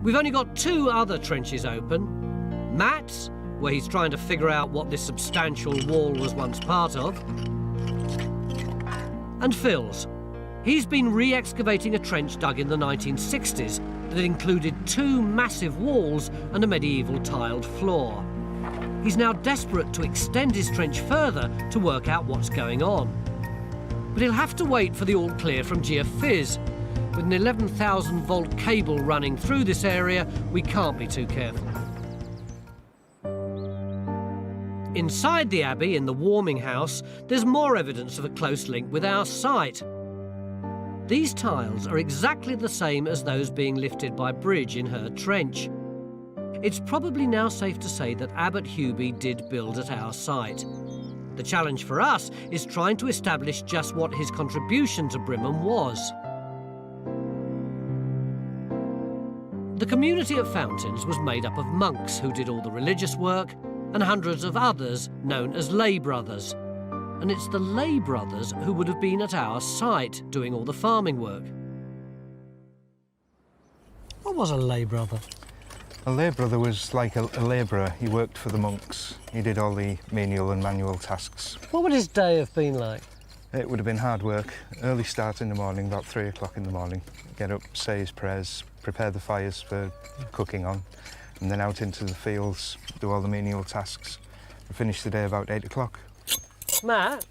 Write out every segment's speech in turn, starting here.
We've only got 2 other trenches open. Matt's, where he's trying to figure out what this substantial wall was once part of. And Phil's. He's been re-excavating a trench dug in the 1960s that included 2 massive walls and a medieval tiled floor. He's now desperate to extend his trench further to work out what's going on. But he'll have to wait for the all-clear from Geofizz. With an 11,000-volt cable running through this area, we can't be too careful. Inside the Abbey, in the warming house, there's more evidence of a close link with our site. These tiles are exactly the same as those being lifted by Bridge in her trench. It's probably now safe to say that Abbot Hubie did build at our site. The challenge for us is trying to establish just what his contribution to Brimham was. The community of Fountains was made up of monks who did all the religious work and hundreds of others known as lay brothers. And it's the lay brothers who would have been at our site doing all the farming work. What was a lay brother? A lay brother was like a labourer. He worked for the monks. He did all the menial and manual tasks. What would his day have been like? It would have been hard work. Early start in the morning, about 3 o'clock in the morning. Get up, say his prayers, prepare the fires for cooking on, and then out into the fields, do all the menial tasks, and finish the day about 8 o'clock. Matt?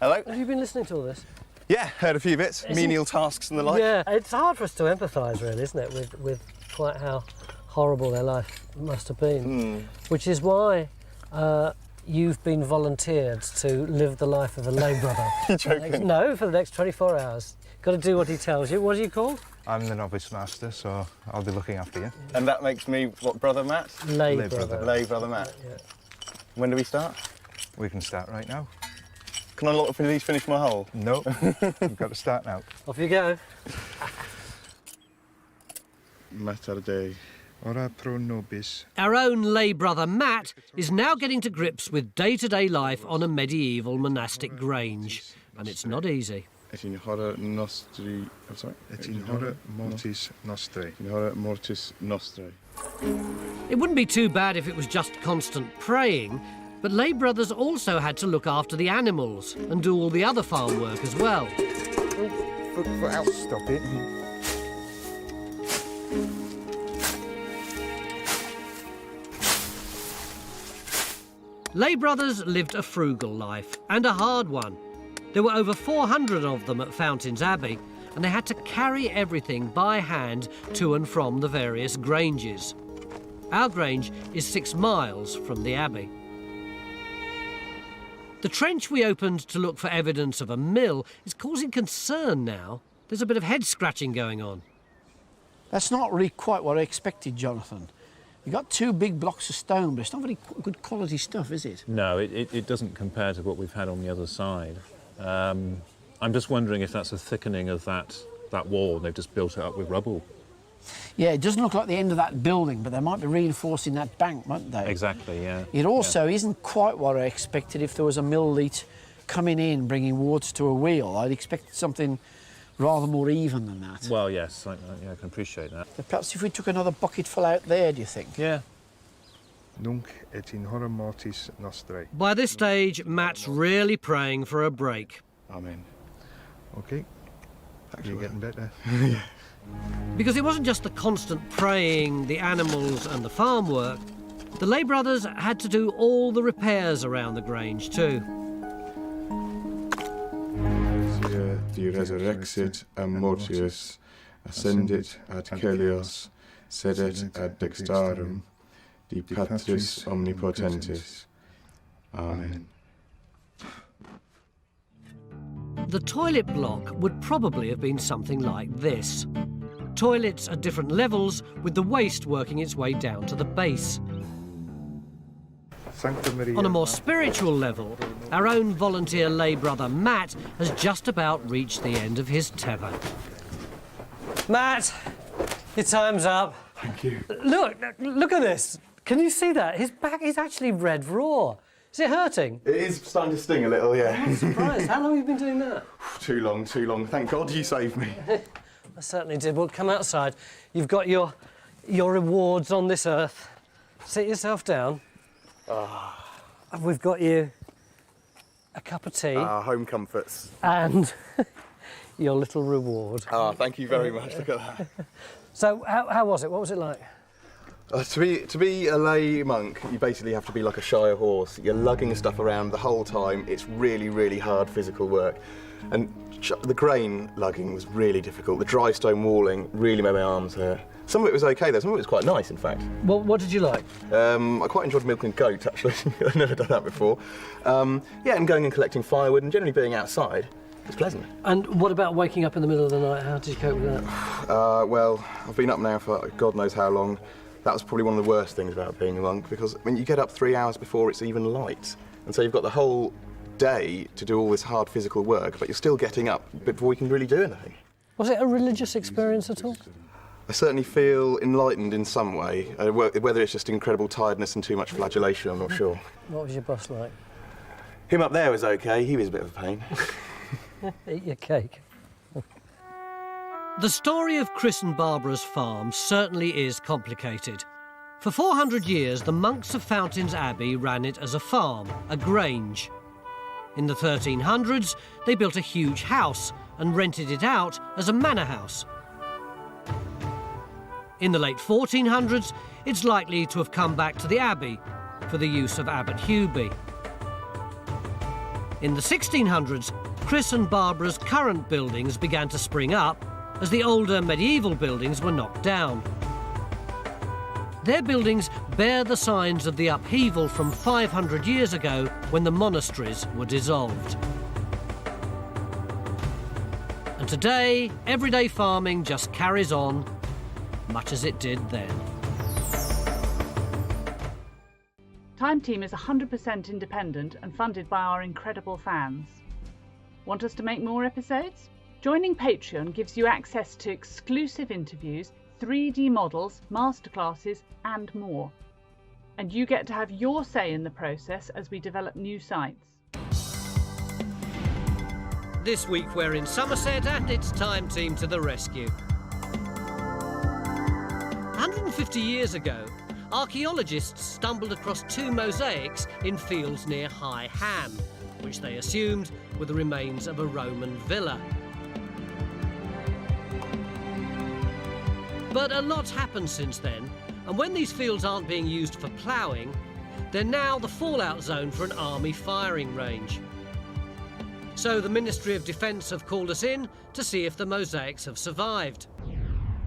Hello? Have you been listening to all this? Yeah, heard a few bits, menial tasks and the like. Yeah, it's hard for us to empathise, really, isn't it, with quite how horrible their life must have been. Which is why you've been volunteered to live the life of a lay brother. You're joking? No, for the next 24 hours. Got to do what he tells you. What are you called? I'm the novice master, so I'll be looking after you. And that makes me, what, Brother Matt? Lay Lay brother. brother. Lay Brother Matt. Yeah. When do we start? We can start right now. Can I not at least finish my hole? No, we've got to start now. Off you go. Matarde. Ora pro nobis. Our own lay brother Matt is now getting to grips with day-to-day life on a medieval monastic grange, and it's not easy. Et in horror nostri... I'm sorry? Et in horror mortis nostrae. In horror mortis nostrae. It wouldn't be too bad if it was just constant praying, but lay brothers also had to look after the animals and do all the other farm work as well. Foot out. Stop it. Lay brothers lived a frugal life, and a hard one. There were over 400 of them at Fountains Abbey, and they had to carry everything by hand to and from the various granges. Our grange is 6 miles from the Abbey. The trench we opened to look for evidence of a mill is causing concern now. There's a bit of head-scratching going on. That's not really quite what I expected, Jonathan. You've got 2 big blocks of stone, but it's not very good quality stuff, is it? No, it doesn't compare to what we've had on the other side. I'm just wondering if that's a thickening of that wall. They've just built it up with rubble. Yeah, it doesn't look like the end of that building, but they might be reinforcing that bank, mightn't they? Exactly, yeah. It also isn't quite what I expected if there was a millite coming in, bringing water to a wheel. I'd expect something rather more even than that. Well, yes, I can appreciate that. But perhaps if we took another bucketful out there, do you think? Yeah. Nunc et in horror mortis nostrae. By this stage, Matt's really praying for a break. Amen. OK. You're getting better. Because it wasn't just the constant praying, the animals and the farm work. The lay brothers had to do all the repairs around the grange too. Die resurrexit a mortius, ascendit ad celios, sedet ad dextarum, di Patris omnipotentis. Amen. The toilet block would probably have been something like this. Toilets at different levels, with the waste working its way down to the base. Sancta Maria. On a more spiritual level, our own volunteer lay brother Matt has just about reached the end of his tether. Matt, your time's up. Thank you. Look at this. Can you see that? His back is actually red raw. Is it hurting? It is starting to sting a little, yeah. I'm surprised. How long have you been doing that? Too long. Thank God you saved me. I certainly did. Well, come outside. You've got your your rewards on this earth. Sit yourself down. And we've got you a cup of tea Home comforts. and your little reward. Thank you very much. Look at that. So how was it? What was it like? To be a lay monk, you basically have to be like a Shire horse. You're lugging stuff around the whole time. It's really, really hard physical work. And the grain lugging was really difficult. The dry stone walling really made my arms hurt. Some of it was okay though, some of it was quite nice in fact. Well, what did you like? I quite enjoyed milking goat actually. I've never done that before. Yeah, and going and collecting firewood and generally being outside. It's pleasant. And what about waking up in the middle of the night? How did you cope with that? Well, I've been up now for God knows how long. That was probably one of the worst things about being a monk because I mean, you get up 3 hours before it's even light. And so you've got the whole day to do all this hard physical work, but you're still getting up before you can really do anything. Was it a religious experience at all? I certainly feel enlightened in some way. Whether it's just incredible tiredness and too much flagellation, I'm not sure. What was your boss like? Him up there was okay, he was a bit of a pain. Eat your cake. The story of Chris and Barbara's farm certainly is complicated. For 400 years, the monks of Fountains Abbey ran it as a farm, a grange. In the 1300s, they built a huge house and rented it out as a manor house. In the late 1400s, it's likely to have come back to the abbey for the use of Abbot Hughley. In the 1600s, Chris and Barbara's current buildings began to spring up as the older medieval buildings were knocked down. Their buildings bear the signs of the upheaval from 500 years ago when the monasteries were dissolved. And today, everyday farming just carries on, much as it did then. Time Team is 100% independent and funded by our incredible fans. Want us to make more episodes? Joining Patreon gives you access to exclusive interviews, 3D models, masterclasses and more. And you get to have your say in the process as we develop new sites. This week we're in Somerset and it's Time Team to the rescue. 150 years ago, archaeologists stumbled across 2 mosaics in fields near High Ham, which they assumed were the remains of a Roman villa. But a lot's happened since then, and when these fields aren't being used for ploughing, they're now the fallout zone for an army firing range. So the Ministry of Defence have called us in to see if the mosaics have survived.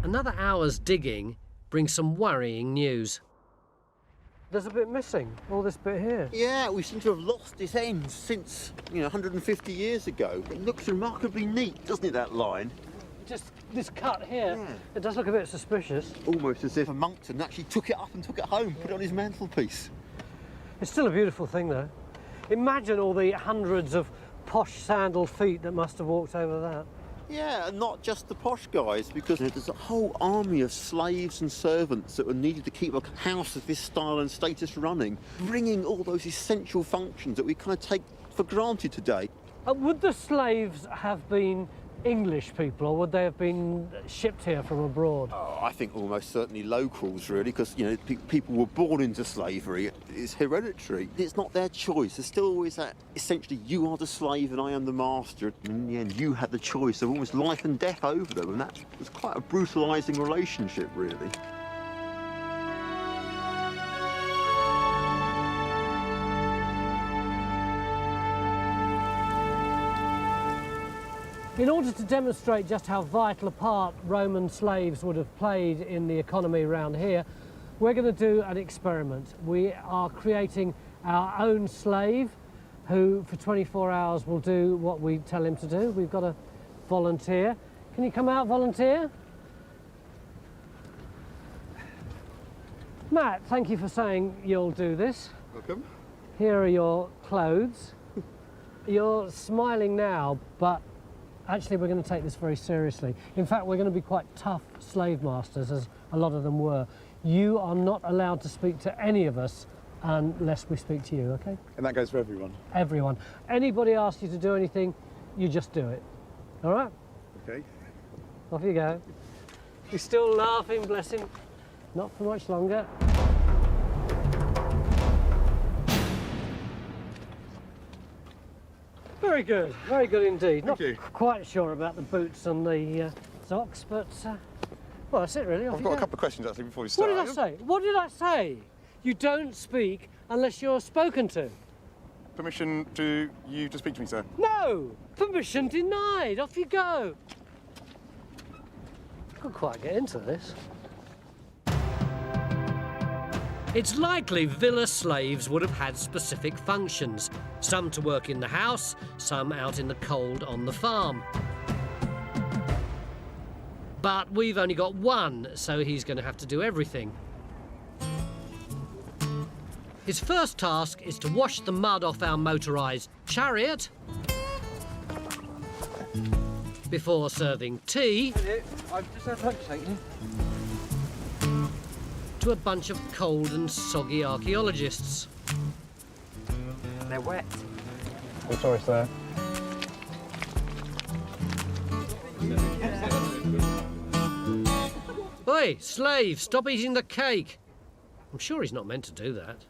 Another hour's digging brings some worrying news. There's a bit missing, all this bit here. Yeah, we seem to have lost its end since, 150 years ago. It looks remarkably neat, doesn't it, that line? Just this cut here, It does look a bit suspicious. Almost as if a monkton actually took it up and took it home, put it on his mantelpiece. It's still a beautiful thing, though. Imagine all the hundreds of posh sandal feet that must have walked over that. Yeah, and not just the posh guys, because there's a whole army of slaves and servants that were needed to keep a house of this style and status running, bringing all those essential functions that we kind of take for granted today. Would the slaves have been English people, or would they have been shipped here from abroad? Oh, I think almost certainly locals, really, because, people were born into slavery. It's hereditary. It's not their choice. There's still always that, essentially, you are the slave and I am the master. And in the end, you had the choice of almost life and death over them, and that was quite a brutalising relationship, really. In order to demonstrate just how vital a part Roman slaves would have played in the economy around here, we're going to do an experiment. We are creating our own slave who, for 24 hours, will do what we tell him to do. We've got a volunteer. Can you come out, volunteer? Matt, thank you for saying you'll do this. Welcome. Here are your clothes. You're smiling now, but actually, we're going to take this very seriously. In fact, we're going to be quite tough slave masters, as a lot of them were. You are not allowed to speak to any of us unless we speak to you, OK? And that goes for everyone? Everyone. Anybody asks you to do anything, you just do it. All right? OK. Off you go. He's still laughing, bless him. Not for much longer. Very good indeed. Thank you. Quite sure about the boots and the socks, but well, that's it really. I've got a couple of questions actually before we start. What did I say? What did I say? You don't speak unless you're spoken to. Permission to you to speak to me, sir? No! Permission denied. Off you go. Couldn't quite get into this. It's likely villa slaves would have had specific functions, some to work in the house, some out in the cold on the farm. But we've only got one, so he's going to have to do everything. His first task is to wash the mud off our motorised chariot before serving tea I've just had lunch, thank you. to a bunch of cold and soggy archaeologists. They're wet. I'm sorry, sir. Oi, slave, stop eating the cake. I'm sure he's not meant to do that.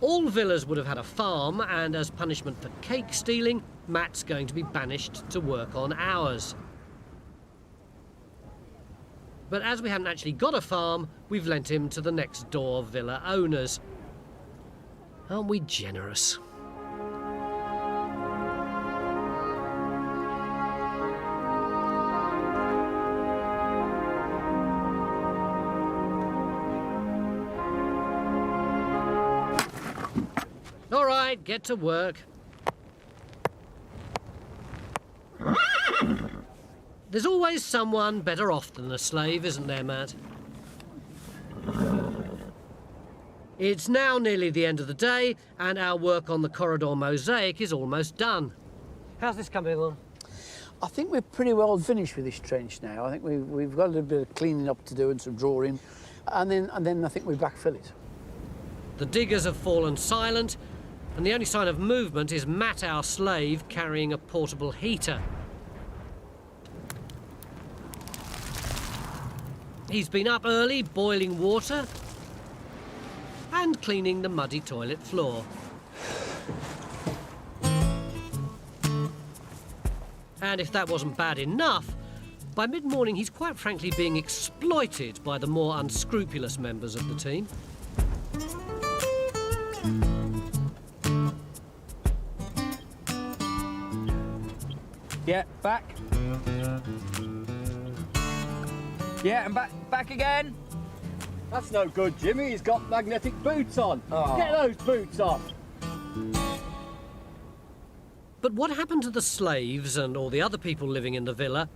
All villas would have had a farm, and as punishment for cake stealing, Matt's going to be banished to work on ours. But as we haven't actually got a farm, we've lent him to the next door villa owners. Aren't we generous? All right, get to work. There's always someone better off than a slave, isn't there, Matt? It's now nearly the end of the day, and our work on the corridor mosaic is almost done. How's this coming along? I think we're pretty well finished with this trench now. I think we've got a little bit of cleaning up to do and some drawing, and then I think we backfill it. The diggers have fallen silent, and the only sign of movement is Matt, our slave, carrying a portable heater. He's been up early, boiling water and cleaning the muddy toilet floor. And if that wasn't bad enough, by mid-morning he's quite frankly being exploited by the more unscrupulous members of the team. Yeah, back. Yeah, and back again. That's no good, Jimmy. He's got magnetic boots on. Oh. Get those boots off. But what happened to the slaves and all the other people living in the villa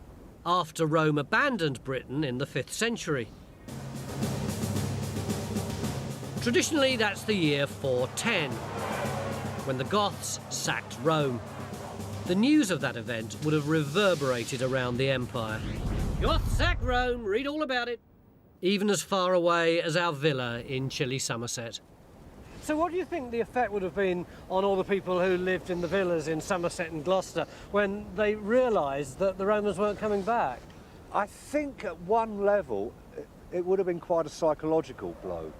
after Rome abandoned Britain in the 5th century? Traditionally, that's the year 410, when the Goths sacked Rome. The news of that event would have reverberated around the empire. Goths sacked Rome, read all about it. Even as far away as our villa in chilly Somerset. So what do you think the effect would have been on all the people who lived in the villas in Somerset and Gloucester when they realised that the Romans weren't coming back? I think at one level it would have been quite a psychological blow.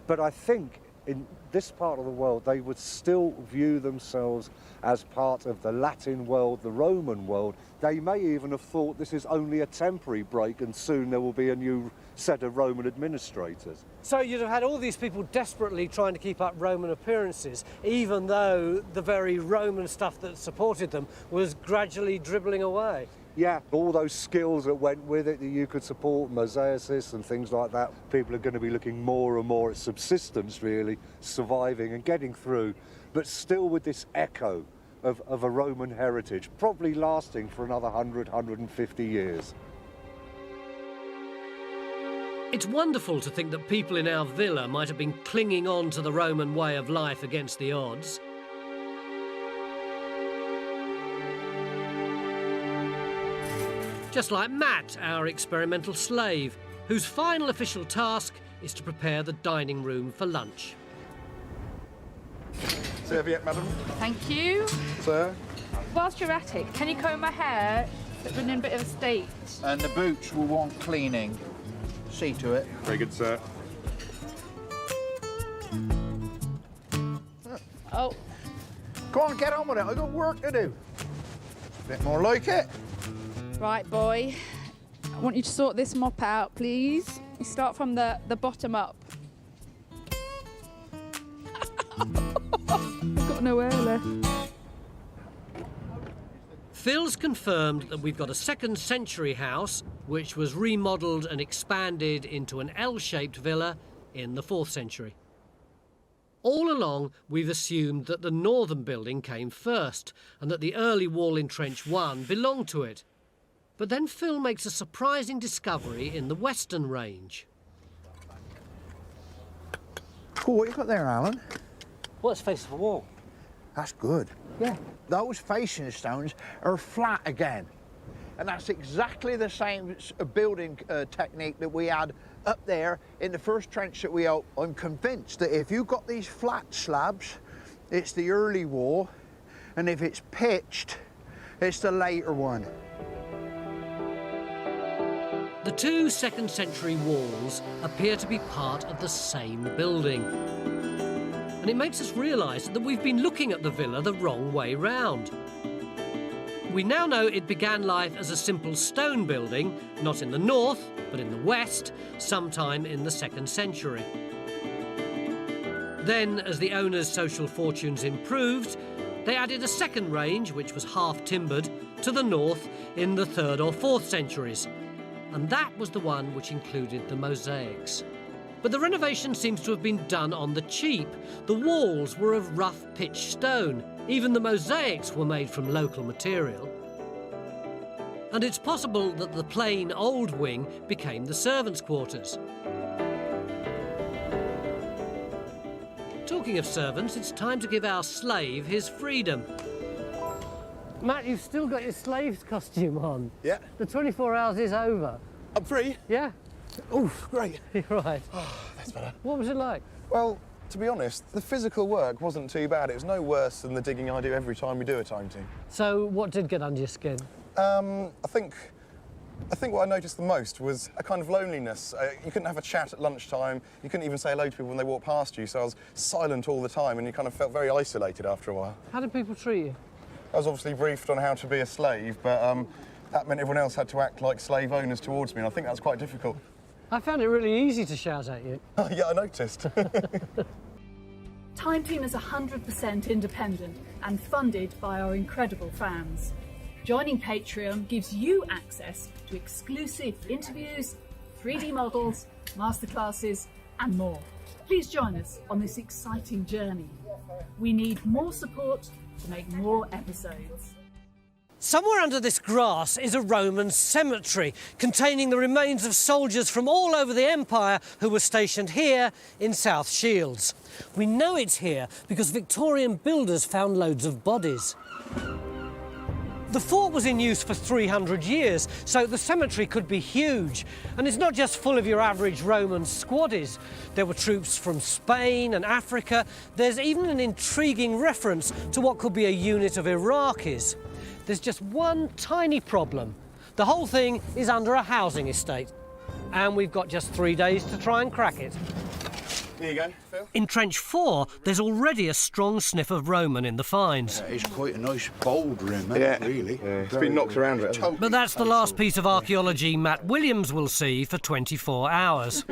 But I think in this part of the world they would still view themselves as part of the Latin world, the Roman world. They may even have thought this is only a temporary break and soon there will be a new set of Roman administrators. So you'd have had all these people desperately trying to keep up Roman appearances, even though the very Roman stuff that supported them was gradually dribbling away. Yeah, all those skills that went with it that you could support, mosaicists and things like that. People are going to be looking more and more at subsistence, really, surviving and getting through, but still with this echo of a Roman heritage, probably lasting for another 100, 150 years. It's wonderful to think that people in our villa might have been clinging on to the Roman way of life against the odds. Just like Matt, our experimental slave, whose final official task is to prepare the dining room for lunch. Serviette, madam. Thank you. Sir. Whilst you're at it, can you comb my hair? It's been in a bit of a state. And the boots will want cleaning. See to it. Very good, sir. Oh. Go on, get on with it. I've got work to do. Bit more like it. Right, boy. I want you to sort this mop out, please. You start from the bottom up. I've got no air left. Phil's confirmed that we've got a 2nd century house which was remodelled and expanded into an L-shaped villa in the 4th century. All along, we've assumed that the northern building came first and that the early wall in Trench 1 belonged to it. But then Phil makes a surprising discovery in the western range. Cool, what you got there, Alan? What's face of a wall? That's good. Yeah. Those facing stones are flat again. And that's exactly the same building technique that we had up there in the first trench that we built. I'm convinced that if you've got these flat slabs, it's the early wall, and if it's pitched, it's the later one. The 2 2nd century walls appear to be part of the same building. And it makes us realise that we've been looking at the villa the wrong way round. We now know it began life as a simple stone building, not in the north, but in the west, sometime in the 2nd century. Then, as the owners' social fortunes improved, they added a second range, which was half-timbered, to the north in the 3rd or 4th centuries. And that was the one which included the mosaics. But the renovation seems to have been done on the cheap. The walls were of rough pitched stone. Even the mosaics were made from local material. And it's possible that the plain old wing became the servants' quarters. Talking of servants, it's time to give our slave his freedom. Matt, you've still got your slave's costume on. Yeah. The 24 hours is over. I'm free? Yeah. Oof, great. You're right. Oh, that's better. What was it like? Well, to be honest, the physical work wasn't too bad. It was no worse than the digging I do every time we do a time team. So what did get under your skin? I think what I noticed the most was a kind of loneliness. You couldn't have a chat at lunchtime. You couldn't even say hello to people when they walked past you. So I was silent all the time, and you kind of felt very isolated after a while. How did people treat you? I was obviously briefed on how to be a slave, but that meant everyone else had to act like slave owners towards me, and I think that's quite difficult. I found it really easy to shout at you. Yeah, I noticed. Time Team is 100% independent and funded by our incredible fans. Joining Patreon gives you access to exclusive interviews, 3D models, masterclasses, and more. Please join us on this exciting journey. We need more support to make more episodes. Somewhere under this grass is a Roman cemetery containing the remains of soldiers from all over the empire who were stationed here in South Shields. We know it's here because Victorian builders found loads of bodies. The fort was in use for 300 years, so the cemetery could be huge. And it's not just full of your average Roman squaddies. There were troops from Spain and Africa. There's even an intriguing reference to what could be a unit of Iraqis. There's just one tiny problem. The whole thing is under a housing estate. And we've got just 3 days to try and crack it. Here you go, Phil. In Trench 4, there's already a strong sniff of Roman in the finds. It's quite a nice, bold room, isn't it, really? Yeah, it's been knocked around a bit. But that's the last piece of archaeology Matt Williams will see for 24 hours.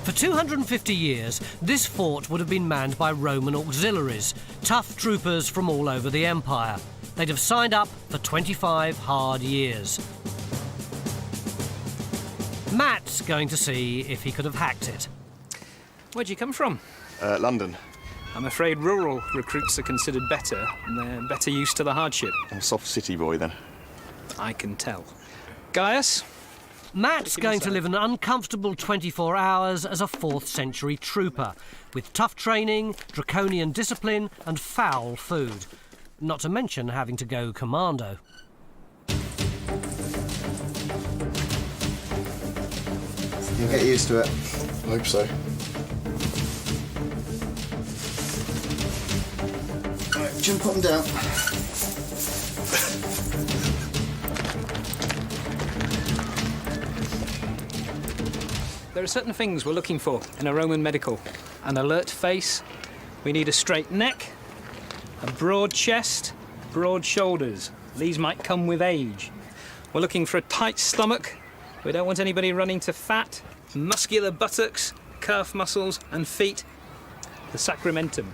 For 250 years, this fort would have been manned by Roman auxiliaries, tough troopers from all over the empire. They'd have signed up for 25 hard years. Matt's going to see if he could have hacked it. Where'd you come from? London. I'm afraid rural recruits are considered better, and they're better used to the hardship. I'm a soft city boy, then. I can tell. Gaius? Matt's going to live an uncomfortable 24 hours as a 4th century trooper, with tough training, draconian discipline and foul food. Not to mention having to go commando. You'll get used to it. I hope so. Right, jump on down. There are certain things we're looking for in a Roman medical. An alert face, we need a straight neck, a broad chest, broad shoulders. These might come with age. We're looking for a tight stomach. We don't want anybody running to fat, muscular buttocks, calf muscles and feet. The sacramentum.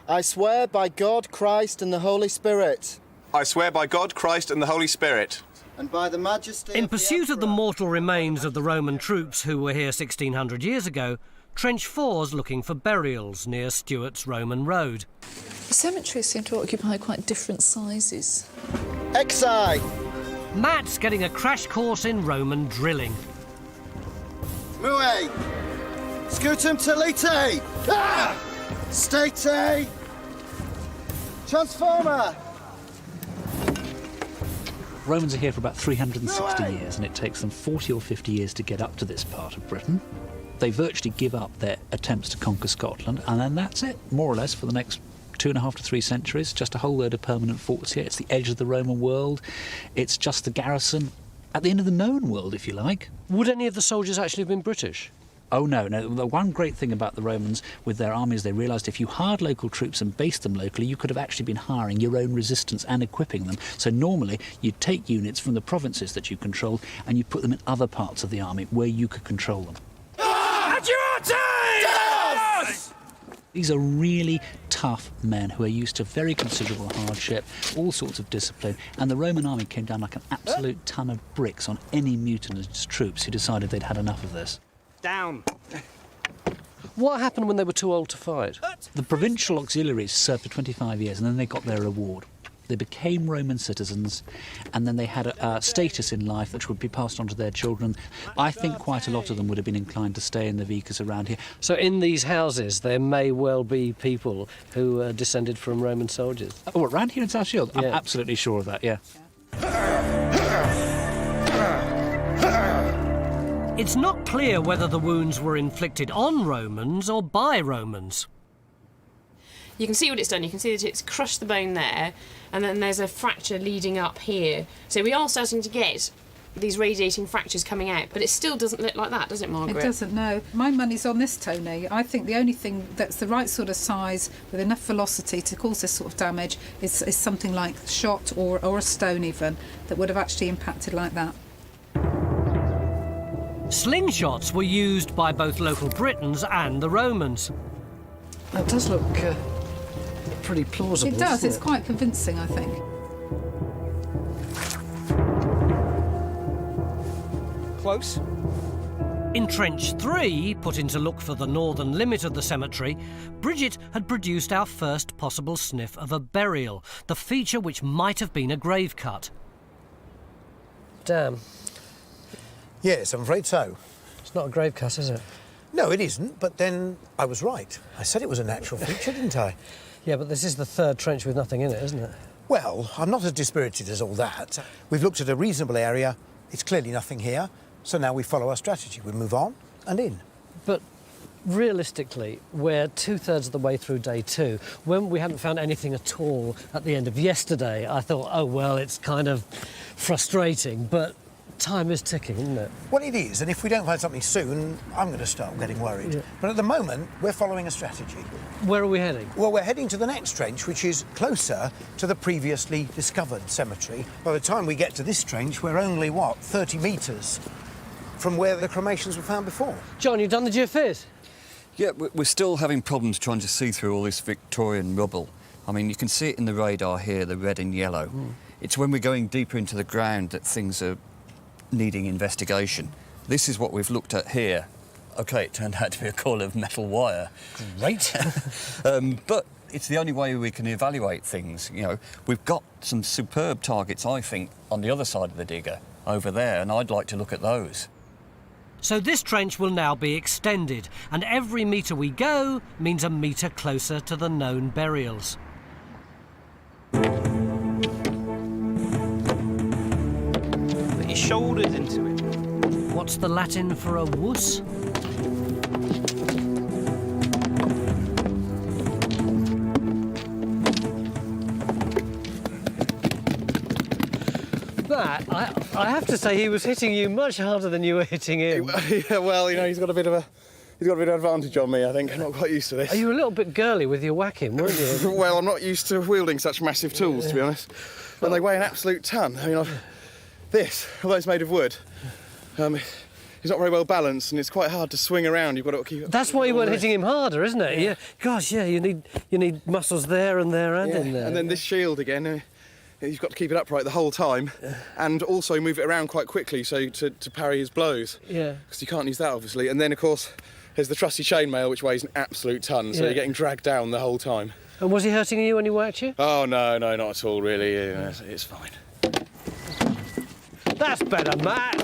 I swear by God, Christ and the Holy Spirit. I swear by God, Christ and the Holy Spirit. And by the majesty In pursuit of the mortal remains of the Roman troops who were here 1600 years ago, Trench 4's looking for burials near Stuart's Roman Road. The cemeteries seem to occupy quite different sizes. Exai! Matt's getting a crash course in Roman drilling. Mue! Scutum talite! Ah! State! Transformer! Romans are here for about 360 years, and it takes them 40 or 50 years to get up to this part of Britain. They virtually give up their attempts to conquer Scotland, and then that's it, more or less, for the next 2.5 to 3 centuries. Just a whole load of permanent forts here. It's the edge of the Roman world. It's just the garrison at the end of the known world, if you like. Would any of the soldiers actually have been British? Oh, no. The one great thing about the Romans with their armies, they realised if you hired local troops and based them locally, you could have actually been hiring your own resistance and equipping them. So normally, you'd take units from the provinces that you controlled and you put them in other parts of the army where you could control them. Yes! These are really tough men who are used to very considerable hardship, all sorts of discipline, and the Roman army came down like an absolute ton of bricks on any mutinous troops who decided they'd had enough of this. Down. What happened when they were too old to fight? The provincial auxiliaries served for 25 years and then they got their reward. They became Roman citizens and then they had a status in life which would be passed on to their children. I think quite a lot of them would have been inclined to stay in the vicas around here. So in these houses there may well be people who are descended from Roman soldiers? Oh, around here in South Shield? Yeah. I'm absolutely sure of that, yeah. It's not clear whether the wounds were inflicted on Romans or by Romans. You can see what it's done. You can see that it's crushed the bone there, and then there's a fracture leading up here. So we are starting to get these radiating fractures coming out, but it still doesn't look like that, does it, Margaret? It doesn't, no. My money's on this, Tony. I think the only thing that's the right sort of size with enough velocity to cause this sort of damage is something like shot or a stone even that would have actually impacted like that. Slingshots were used by both local Britons and the Romans. That does look pretty plausible. It does, it's doesn't it? quite convincing, I think. Close. In Trench 3, put in to look for the northern limit of the cemetery, Bridget had produced our first possible sniff of a burial, the feature which might have been a grave cut. Damn. Yes, I'm afraid so. It's not a grave cut, is it? No, it isn't, but then I was right. I said it was a natural feature, didn't I? Yeah, but this is the third trench with nothing in it, isn't it? Well, I'm not as dispirited as all that. We've looked at a reasonable area. It's clearly nothing here. So now we follow our strategy. We move on and in. But realistically, we're 2/3 of the way through day 2. When we hadn't found anything at all at the end of yesterday, I thought, oh, well, it's kind of frustrating, but time is ticking, isn't it? Well, it is, and if we don't find something soon, I'm going to start getting worried. Yeah. But at the moment, we're following a strategy. Where are we heading? Well, we're heading to the next trench, which is closer to the previously discovered cemetery. By the time we get to this trench, we're only, 30 metres from where the cremations were found before. John, you've done the geophys? Yeah, we're still having problems trying to see through all this Victorian rubble. I mean, you can see it in the radar here, the red and yellow. It's when we're going deeper into the ground that things are needing investigation. This is what we've looked at here. OK, it turned out to be a coil of metal wire. Great. But it's the only way we can evaluate things. You know, we've got some superb targets, I think, on the other side of the digger, over there, and I'd like to look at those. So this trench will now be extended, and every metre we go means a metre closer to the known burials. Put your shoulders into it. What's the Latin for a wuss? That, I have have to say he was hitting you much harder than you were hitting him. Yeah, well, you know, he's got a bit of advantage on me, I think. I'm not quite used to this. Are you a little bit girly with your whacking, weren't you? Well, I'm not used to wielding such massive tools, to be honest. And they weigh an absolute ton. I mean, this, although it's made of wood, it's not very well balanced, and it's quite hard to swing around. You've got to keep it. That's why you weren't hitting him harder, isn't it? Yeah. Gosh, yeah. You need muscles there and there and in there. And then this shield again. You've got to keep it upright the whole time, and also move it around quite quickly so to parry his blows. Yeah. Because you can't use that, obviously. And then, of course, there's the trusty chainmail, which weighs an absolute ton, so you're getting dragged down the whole time. And was he hurting you when he whacked you? Oh, no, not at all, really. Yeah, it's fine. That's better, Matt.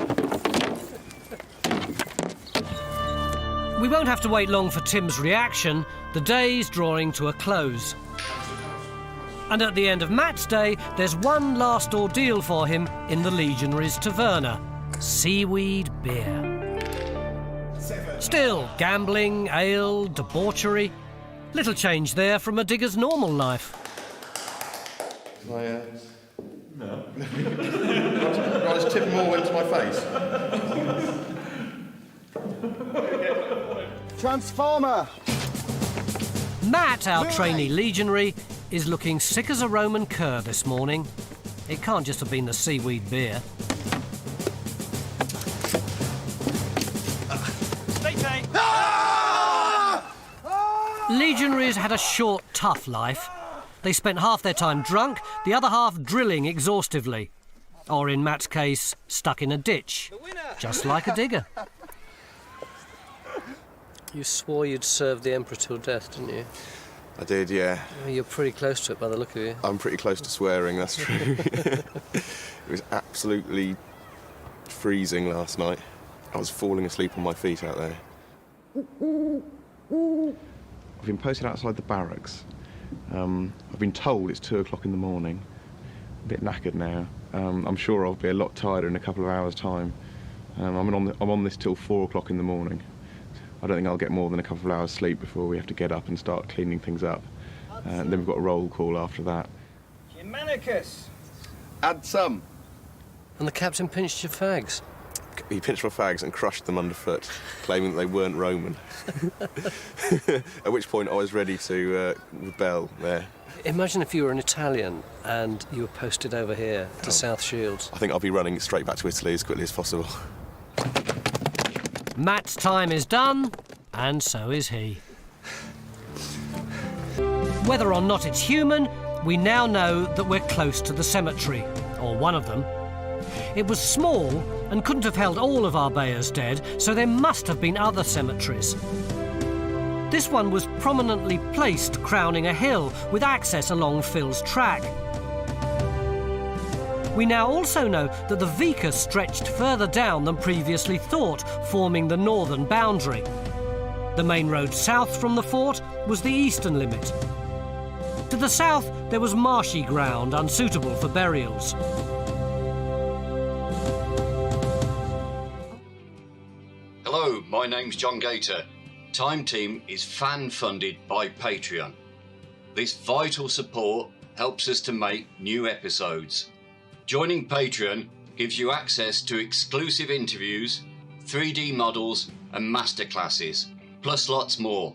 We won't have to wait long for Tim's reaction. The day's drawing to a close. And at the end of Matt's day, there's one last ordeal for him in the Legionaries' taverna: seaweed beer. Still, gambling, ale, debauchery. Little change there from a digger's normal life. No. I just tip them all into my face. Transformer! Matt, our trainee legionary, is looking sick as a Roman cur this morning. It can't just have been the seaweed beer. Legionaries had a short, tough life. They spent half their time drunk, the other half drilling exhaustively. Or in Matt's case, stuck in a ditch. Just like a digger. You swore you'd serve the Emperor till death, didn't you? I did, yeah. You're pretty close to it by the look of you. I'm pretty close to swearing, that's true. It was absolutely freezing last night. I was falling asleep on my feet out there. I've been posted outside the barracks. I've been told it's 2 o'clock in the morning. A bit knackered now. I'm sure I'll be a lot tighter in a couple of hours' time. I'm on this till 4 o'clock in the morning. I don't think I'll get more than a couple of hours sleep before we have to get up and start cleaning things up. And then we've got a roll call after that. Germanicus! Add some. And the captain pinched your fags? He pinched my fags and crushed them underfoot, claiming that they weren't Roman. At which point I was ready to rebel there. Imagine if you were an Italian and you were posted over here to South Shields. I think I'll be running straight back to Italy as quickly as possible. Matt's time is done, and so is he. Whether or not it's human, we now know that we're close to the cemetery, or one of them. It was small and couldn't have held all of our Bayers dead, so there must have been other cemeteries. This one was prominently placed crowning a hill with access along Phil's track. We now also know that the Vicus stretched further down than previously thought, forming the northern boundary. The main road south from the fort was the eastern limit. To the south, there was marshy ground unsuitable for burials. Hello, my name's John Gator. Time Team is fan-funded by Patreon. This vital support helps us to make new episodes. Joining Patreon gives you access to exclusive interviews, 3D models and masterclasses, plus lots more.